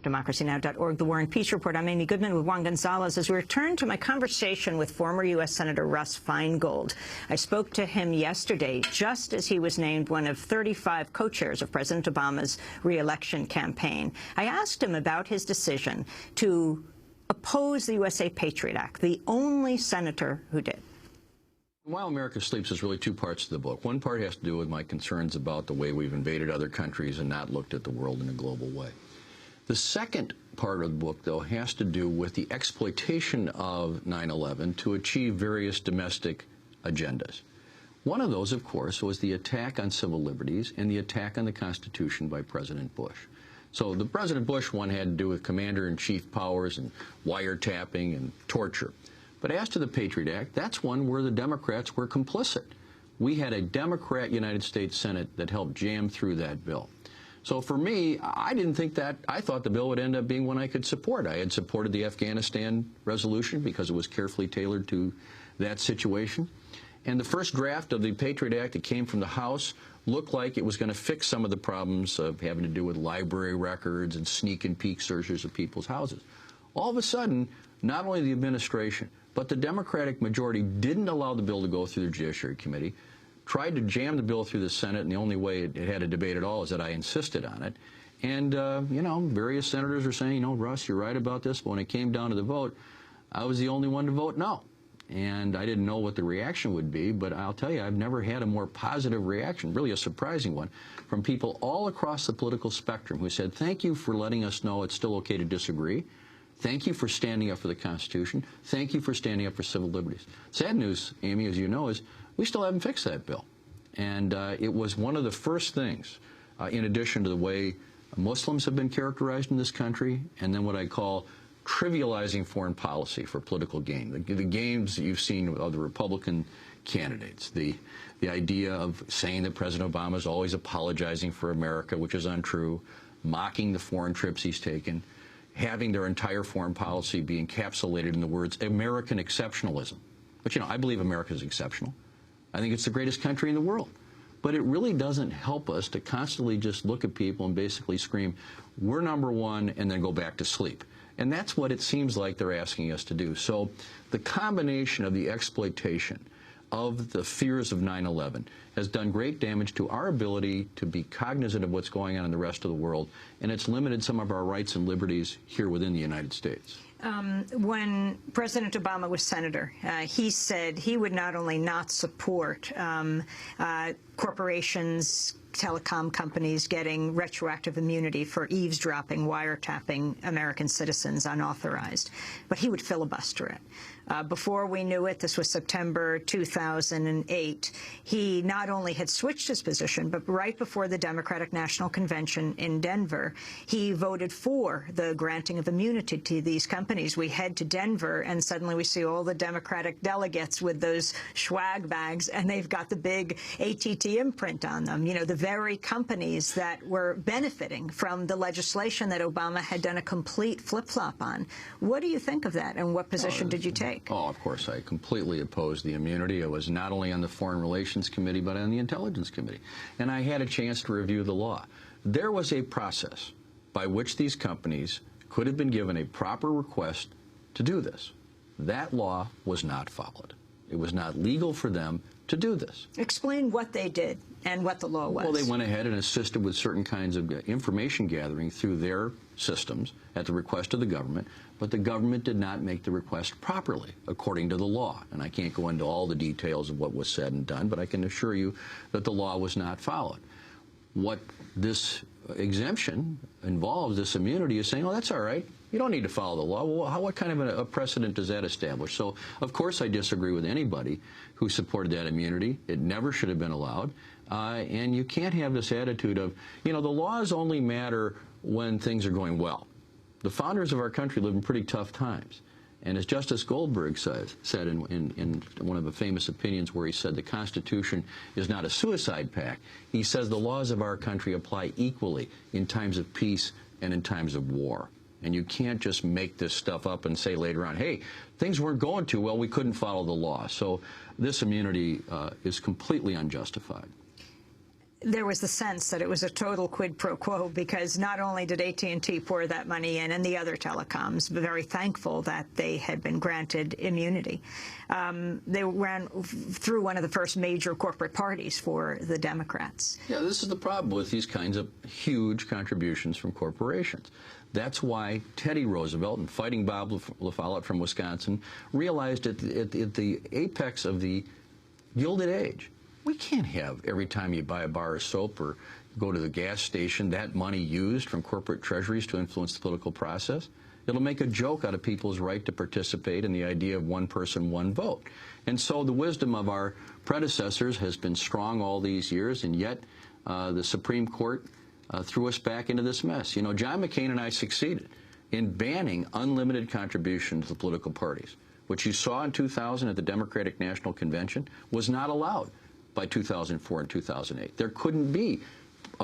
democracynow.org, The War and Peace Report. I'm Amy Goodman with Juan Gonzalez as we return to my conversation with former U.S. Senator Russ Feingold. I spoke to him yesterday just as he was named one of 35 co-chairs of President Obama's re-election campaign. I asked him about his decision to oppose the USA Patriot Act, the only senator who did. While America Sleeps is really two parts of the book. One part has to do with my concerns about the way we've invaded other countries and not looked at the world in a global way. The second part of the book, though, has to do with the exploitation of 9/11 to achieve various domestic agendas. One of those, of course, was the attack on civil liberties and the attack on the Constitution by President Bush. So the President Bush one had to do with commander-in-chief powers and wiretapping and torture. But as to the Patriot Act, that's one where the Democrats were complicit. We had a Democrat United States Senate that helped jam through that bill. So for me, I thought the bill would end up being one I could support. I had supported the Afghanistan resolution because it was carefully tailored to that situation. And the first draft of the Patriot Act that came from the House looked like it was going to fix some of the problems of having to do with library records and sneak and peek searches of people's houses. All of a sudden, not only the administration, but the Democratic majority didn't allow the bill to go through the Judiciary Committee, tried to jam the bill through the Senate, and the only way it had a debate at all is that I insisted on it. And, you know, various senators are saying, you know, Russ, you're right about this, but when it came down to the vote, I was the only one to vote no. And I didn't know what the reaction would be, but I'll tell you, I've never had a more positive reaction, really a surprising one, from people all across the political spectrum who said, thank you for letting us know it's still okay to disagree. Thank you for standing up for the Constitution. Thank you for standing up for civil liberties. Sad news, Amy, as you know, is we still haven't fixed that bill. And it was one of the first things, in addition to the way Muslims have been characterized in this country, and then what I call trivializing foreign policy for political gain. The games that you've seen of the Republican candidates, the idea of saying that President Obama is always apologizing for America, which is untrue, mocking the foreign trips he's taken, having their entire foreign policy be encapsulated in the words American exceptionalism. But, you know, I believe America is exceptional. I think it's the greatest country in the world. But it really doesn't help us to constantly just look at people and basically scream, we're number one, and then go back to sleep. And that's what it seems like they're asking us to do. So the combination of the exploitation of the fears of 9/11 has done great damage to our ability to be cognizant of what's going on in the rest of the world, and it's limited some of our rights and liberties here within the United States. When President Obama was senator, he said he would not only not support corporations, telecom companies getting retroactive immunity for eavesdropping, wiretapping American citizens unauthorized, but he would filibuster it. Before we knew it, this was September 2008, he not only had switched his position, but right before the Democratic National Convention in Denver, he voted for the granting of immunity to these companies. We head to Denver, and suddenly we see all the Democratic delegates with those swag bags, and they've got the big AT&T imprint on them. You know, the very companies that were benefiting from the legislation that Obama had done a complete flip-flop on. What do you think of that, and what position did you take? Oh, of course, I completely opposed the immunity. I was not only on the Foreign Relations Committee, but on the Intelligence Committee. And I had a chance to review the law. There was a process by which these companies could have been given a proper request to do this. That law was not followed. It was not legal for them to do this. Explain what they did and what the law was. Well, they went ahead and assisted with certain kinds of information gathering through their systems at the request of the government, but the government did not make the request properly according to the law. And I can't go into all the details of what was said and done, but I can assure you that the law was not followed. What this exemption involves, this immunity, is saying, oh, that's all right. You don't need to follow the law. Well, what kind of a precedent does that establish? So, of course, I disagree with anybody who supported that immunity. It never should have been allowed. And you can't have this attitude of, you know, the laws only matter when things are going well. The founders of our country lived in pretty tough times. And as Justice Goldberg said in one of the famous opinions where he said the Constitution is not a suicide pact, he says the laws of our country apply equally in times of peace and in times of war. And you can't just make this stuff up and say later on, hey, things weren't going too well, we couldn't follow the law. So this immunity is completely unjustified. there was the sense that it was a total quid pro quo, because not only did AT&T pour that money in, and the other telecoms, but very thankful that they had been granted immunity. They ran through one of the first major corporate parties for the Democrats. Yeah, this is the problem with these kinds of huge contributions from corporations. That's why Teddy Roosevelt, and Fighting Bob La Follette from Wisconsin, realized at the apex of the Gilded Age, we can't have every time you buy a bar of soap or go to the gas station that money used from corporate treasuries to influence the political process. It'll make a joke out of people's right to participate in the idea of one person, one vote. And so the wisdom of our predecessors has been strong all these years, and yet the Supreme Court threw us back into this mess. You know, John McCain and I succeeded in banning unlimited contributions to political parties, which you saw in 2000 at the Democratic National Convention was not allowed by 2004 and 2008. There couldn't be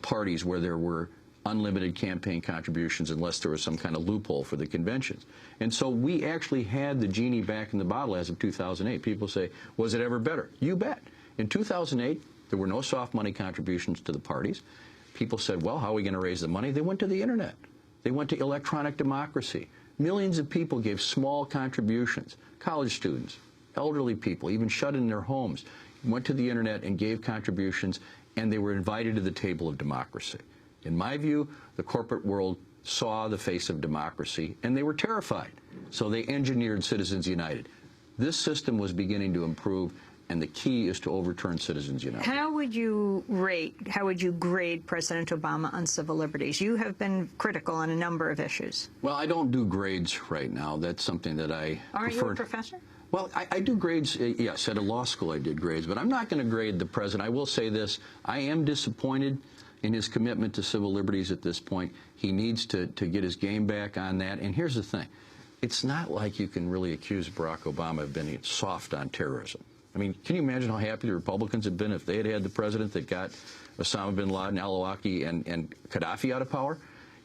parties where there were unlimited campaign contributions unless there was some kind of loophole for the conventions. And so we actually had the genie back in the bottle as of 2008. People say, was it ever better? You bet. In 2008, there were no soft money contributions to the parties. People said, well, how are we going to raise the money? They went to the internet. They went to electronic democracy. Millions of people gave small contributions. College students, elderly people, even shut in their homes, went to the internet and gave contributions, and they were invited to the table of democracy. In my view, the corporate world saw the face of democracy, and they were terrified. So they engineered Citizens United. This system was beginning to improve, and the key is to overturn Citizens United. How would you grade President Obama on civil liberties? You have been critical on a number of issues. Well, I don't do grades right now. That's something that I Aren't you a professor? Well, I do grades, yes, at a law school I did grades, but I'm not going to grade the president. I will say this, I am disappointed in his commitment to civil liberties at this point. He needs to get his game back on that. And here's the thing, it's not like you can really accuse Barack Obama of being soft on terrorism. I mean, can you imagine how happy the Republicans had been if they had had the president that got Osama bin Laden, al-Awlaki, and Gaddafi out of power?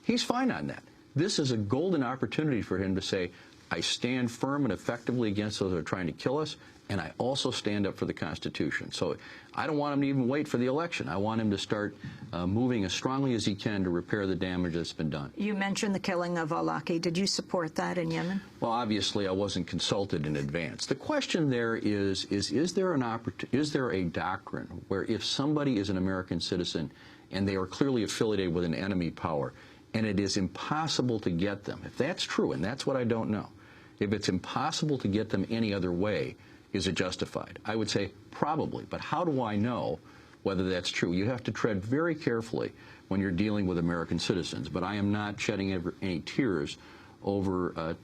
He's fine on that. This is a golden opportunity for him to say, I stand firm and effectively against those who are trying to kill us, and I also stand up for the Constitution. So I don't want him to even wait for the election. I want him to start moving as strongly as he can to repair the damage that's been done. You mentioned the killing of al-Awlaki. Did you support that in Yemen? Well, obviously, I wasn't consulted in advance. The question there is there a doctrine where if somebody is an American citizen and they are clearly affiliated with an enemy power, and it is impossible to get them, if that's true, and that's what I don't know, if it's impossible to get them any other way, is it justified? I would say probably, but how do I know whether that's true? You have to tread very carefully when you're dealing with American citizens, but I am not shedding any tears over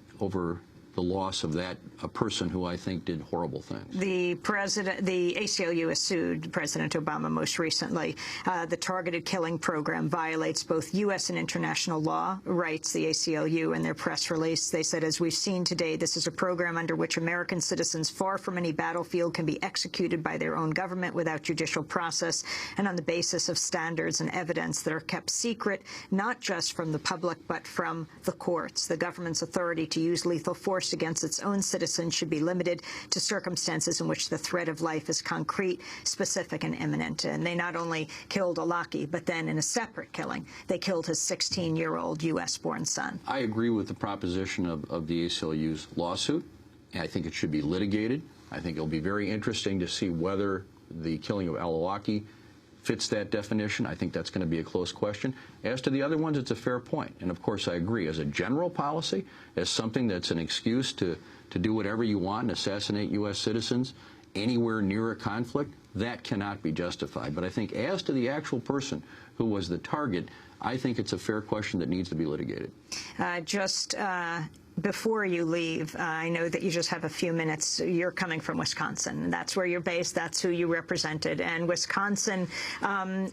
the loss of a person who I think did horrible things. The ACLU has sued President Obama most recently. The targeted killing program violates both U.S. and international law, writes the ACLU in their press release. They said, as we've seen today, this is a program under which American citizens far from any battlefield can be executed by their own government without judicial process and on the basis of standards and evidence that are kept secret, not just from the public, but from the courts. The government's authority to use lethal force against its own citizens should be limited to circumstances in which the threat of life is concrete, specific, and imminent. And they not only killed al-Awlaki, but then in a separate killing, they killed his 16-year-old U.S.-born son. I agree with the proposition of the ACLU's lawsuit. I think it should be litigated. I think it'll be very interesting to see whether the killing of al-Awlaki fits that definition. I think that's going to be a close question. As to the other ones, it's a fair point. And of course, I agree. As a general policy, as something that's an excuse to do whatever you want and assassinate U.S. citizens anywhere near a conflict, that cannot be justified. But I think as to the actual person who was the target, I think it's a fair question that needs to be litigated. Before you leave, I know that you just have a few minutes. You're coming from Wisconsin. That's where you're based. That's who you represented. And Wisconsin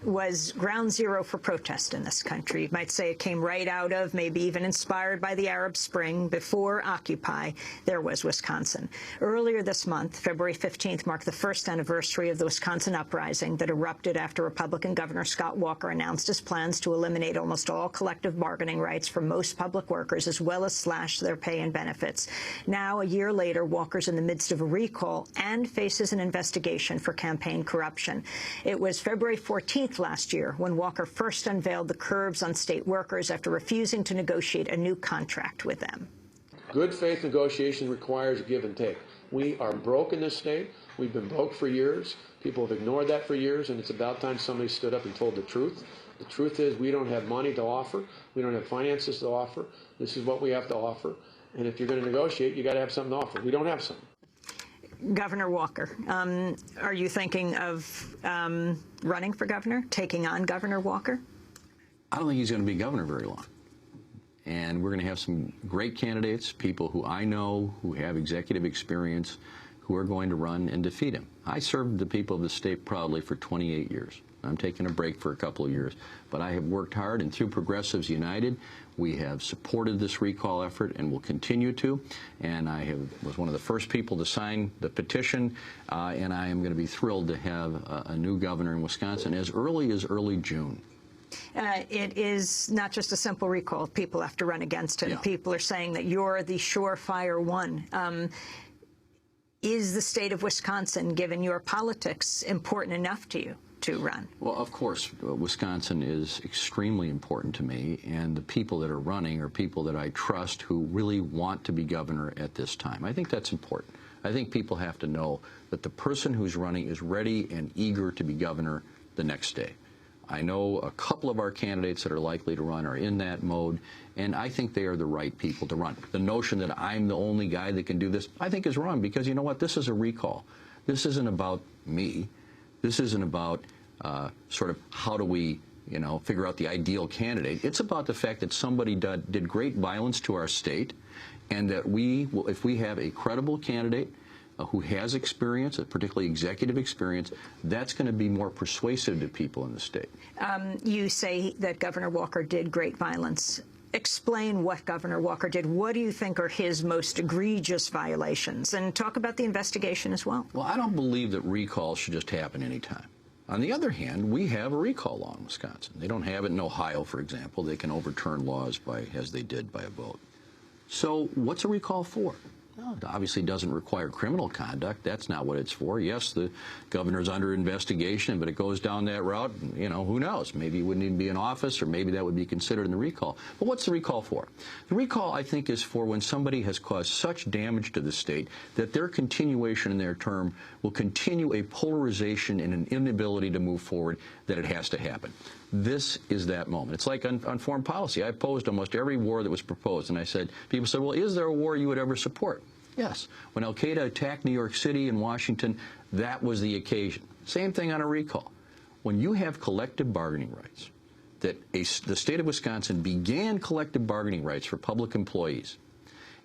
was ground zero for protest in this country. You might say it came right out of, maybe even inspired by the Arab Spring. Before Occupy, there was Wisconsin. Earlier this month, February 15th, marked the first anniversary of the Wisconsin uprising that erupted after Republican Governor Scott Walker announced his plans to eliminate almost all collective bargaining rights for most public workers, as well as slash their their pay and benefits. Now, a year later, Walker's in the midst of a recall and faces an investigation for campaign corruption. It was February 14th last year when Walker first unveiled the curbs on state workers after refusing to negotiate a new contract with them. Good faith negotiation requires give and take. We are broke in this state. We've been broke for years. People have ignored that for years, and it's about time somebody stood up and told the truth. The truth is we don't have money to offer. We don't have finances to offer. This is what we have to offer. And if you're going to negotiate, you got to have something to offer. We don't have something. Governor Walker, are you thinking of running for governor, taking on Governor Walker? I don't think he's going to be governor very long. And we're going to have some great candidates, people who I know, who have executive experience, who are going to run and defeat him. I served the people of the state proudly for 28 years. I'm taking a break for a couple of years. But I have worked hard, and through Progressives United, we have supported this recall effort and will continue to. And I was one of the first people to sign the petition, and I am going to be thrilled to have a new governor in Wisconsin as early June. It is not just a simple recall. People have to run against him. Yeah. People are saying that you're the surefire one. Is the state of Wisconsin, given your politics, important enough to you to run? Well, of course, Wisconsin is extremely important to me, and the people that are running are people that I trust who really want to be governor at this time. I think that's important. I think people have to know that the person who's running is ready and eager to be governor the next day. I know a couple of our candidates that are likely to run are in that mode, and I think they are the right people to run. The notion that I'm the only guy that can do this, I think is wrong, because you know what? This is a recall. This isn't about me. This isn't about sort of how do we, figure out the ideal candidate. It's about the fact that somebody did great violence to our state, and that if we have a credible candidate who has experience, particularly executive experience, that's going to be more persuasive to people in the state. You say that Governor Walker did great violence. Explain what Governor Walker did. What do you think are his most egregious violations? And talk about the investigation as well. Well, I don't believe that recalls should just happen anytime. On the other hand, we have a recall law in Wisconsin. They don't have it in Ohio, for example. They can overturn laws as they did by a vote. So what's a recall for? Well, it obviously doesn't require criminal conduct. That's not what it's for. Yes, the governor's under investigation, but it goes down that route. Who knows? Maybe he wouldn't even be in office, or maybe that would be considered in the recall. But what's the recall for? The recall, I think, is for when somebody has caused such damage to the state that their continuation in their term will continue a polarization and an inability to move forward, that it has to happen. This is that moment. It's like on foreign policy. I opposed almost every war that was proposed, and I said, people said, well, is there a war you would ever support? Yes. When al-Qaeda attacked New York City and Washington, that was the occasion. Same thing on a recall. When you have collective bargaining rights, that the state of Wisconsin began collective bargaining rights for public employees,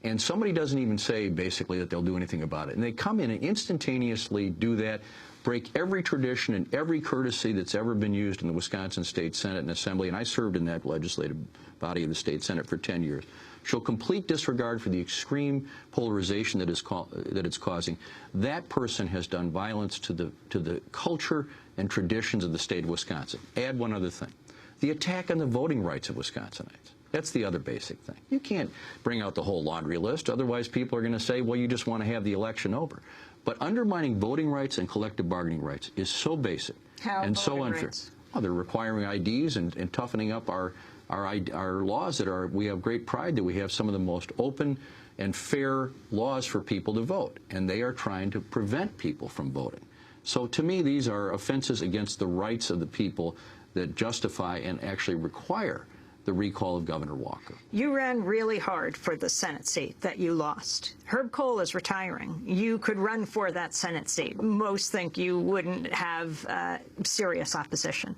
and somebody doesn't even say, basically, that they'll do anything about it, and they come in and instantaneously do that, break every tradition and every courtesy that's ever been used in the Wisconsin State Senate and Assembly, and I served in that legislative body of the State Senate for 10 years, show complete disregard for the extreme polarization that it's causing. That person has done violence to the culture and traditions of the state of Wisconsin. Add one other thing. The attack on the voting rights of Wisconsinites. That's the other basic thing. You can't bring out the whole laundry list, otherwise people are going to say, well, you just want to have the election over. But undermining voting rights and collective bargaining rights is so basic and so unfair. Well, they're requiring IDs and toughening up our laws that we have great pride that we have some of the most open and fair laws for people to vote, and they are trying to prevent people from voting. So to me, these are offenses against the rights of the people that justify and actually require the recall of Governor Walker. You ran really hard for the Senate seat that you lost. Herb Kohl is retiring. You could run for that Senate seat. Most think you wouldn't have serious opposition.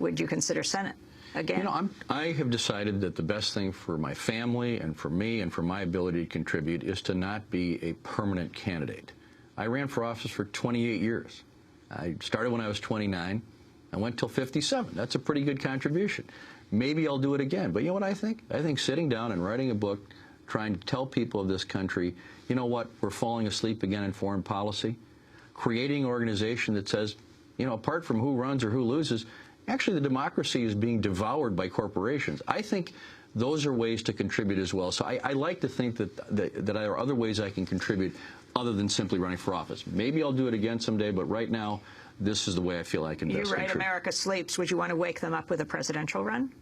Would you consider Senate again? I have decided that the best thing for my family and for me and for my ability to contribute is to not be a permanent candidate. I ran for office for 28 years. I started when I was 29. I went till 57. That's a pretty good contribution. Maybe I'll do it again. But you know what I think? I think sitting down and writing a book, trying to tell people of this country, you know what, we're falling asleep again in foreign policy, creating an organization that says, apart from who runs or who loses, actually the democracy is being devoured by corporations. I think those are ways to contribute as well. So I like to think that there are other ways I can contribute other than simply running for office. Maybe I'll do it again someday, but right now, this is the way I feel I can best contribute. You write America Sleeps. Would you want to wake them up with a presidential run?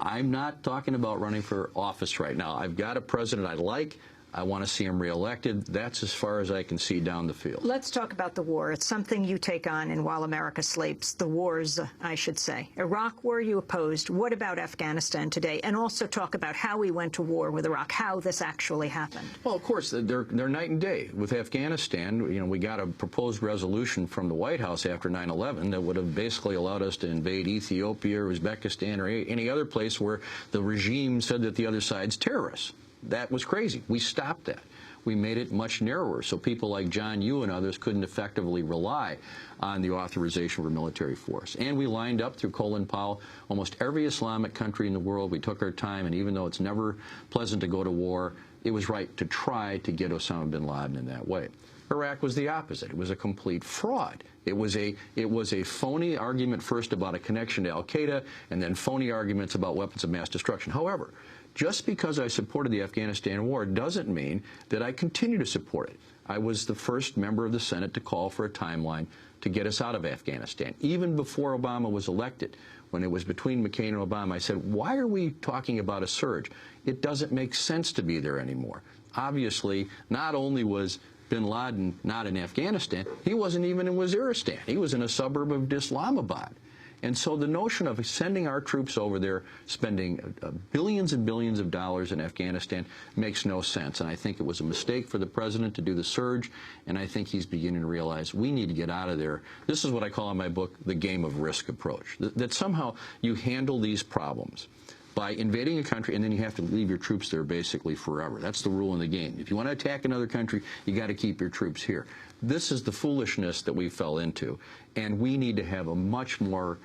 I'm not talking about running for office right now. I've got a president I like. I want to see him reelected. That's as far as I can see down the field. Let's talk about the war. It's something you take on in While America Sleeps. The wars, I should say. Iraq war you opposed. What about Afghanistan today? And also talk about how we went to war with Iraq, how this actually happened. Well, of course, they're night and day. With Afghanistan, you know, we got a proposed resolution from the White House after 9/11 that would have basically allowed us to invade Ethiopia or Uzbekistan or any other place where the regime said that the other side's terrorists. That was crazy. We stopped that. We made it much narrower so people like John Yoo and others couldn't effectively rely on the authorization of a military force. And we lined up through Colin Powell almost every Islamic country in the world. We took our time, and even though it's never pleasant to go to war, it was right to try to get Osama bin Laden in that way. Iraq was the opposite. It was a complete fraud. It was a phony argument first about a connection to al-Qaeda and then phony arguments about weapons of mass destruction. However, just because I supported the Afghanistan war doesn't mean that I continue to support it. I was the first member of the Senate to call for a timeline to get us out of Afghanistan. Even before Obama was elected, when it was between McCain and Obama, I said, why are we talking about a surge? It doesn't make sense to be there anymore. Obviously, not only was bin Laden not in Afghanistan, he wasn't even in Waziristan. He was in a suburb of Islamabad. And so the notion of sending our troops over there, spending billions and billions of dollars in Afghanistan makes no sense. And I think it was a mistake for the president to do the surge, and I think he's beginning to realize we need to get out of there. This is what I call in my book the game of risk approach, that somehow you handle these problems by invading a country, and then you have to leave your troops there basically forever. That's the rule in the game. If you want to attack another country, you got to keep your troops here. This is the foolishness that we fell into, and we need to have a much more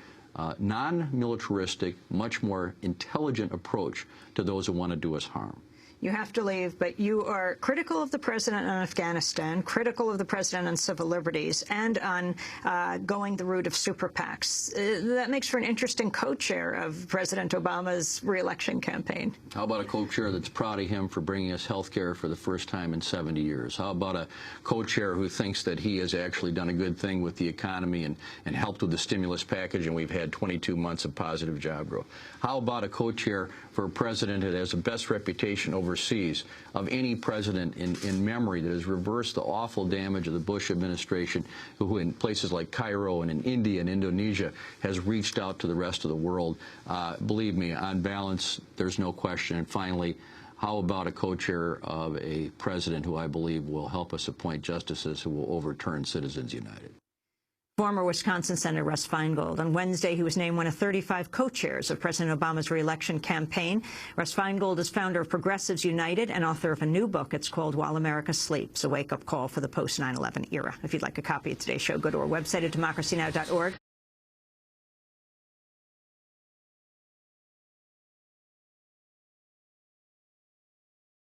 non-militaristic, much more intelligent approach to those who want to do us harm. You have to leave, but you are critical of the president on Afghanistan, critical of the president on civil liberties, and on going the route of super PACs. That makes for an interesting co-chair of President Obama's re-election campaign. How about a co-chair that's proud of him for bringing us health care for the first time in 70 years? How about a co-chair who thinks that he has actually done a good thing with the economy and helped with the stimulus package, and we've had 22 months of positive job growth? How about a co-chair for a president that has the best reputation overseas of any president in memory that has reversed the awful damage of the Bush administration, who in places like Cairo and in India and Indonesia has reached out to the rest of the world? Believe me, on balance, there's no question. And finally, how about a co-chair of a president who I believe will help us appoint justices who will overturn Citizens United? Former Wisconsin Senator Russ Feingold. On Wednesday, he was named one of 35 co-chairs of President Obama's re-election campaign. Russ Feingold is founder of Progressives United and author of a new book. It's called While America Sleeps, a wake-up call for the post-9/11 era. If you'd like a copy of today's show, go to our website at democracynow.org.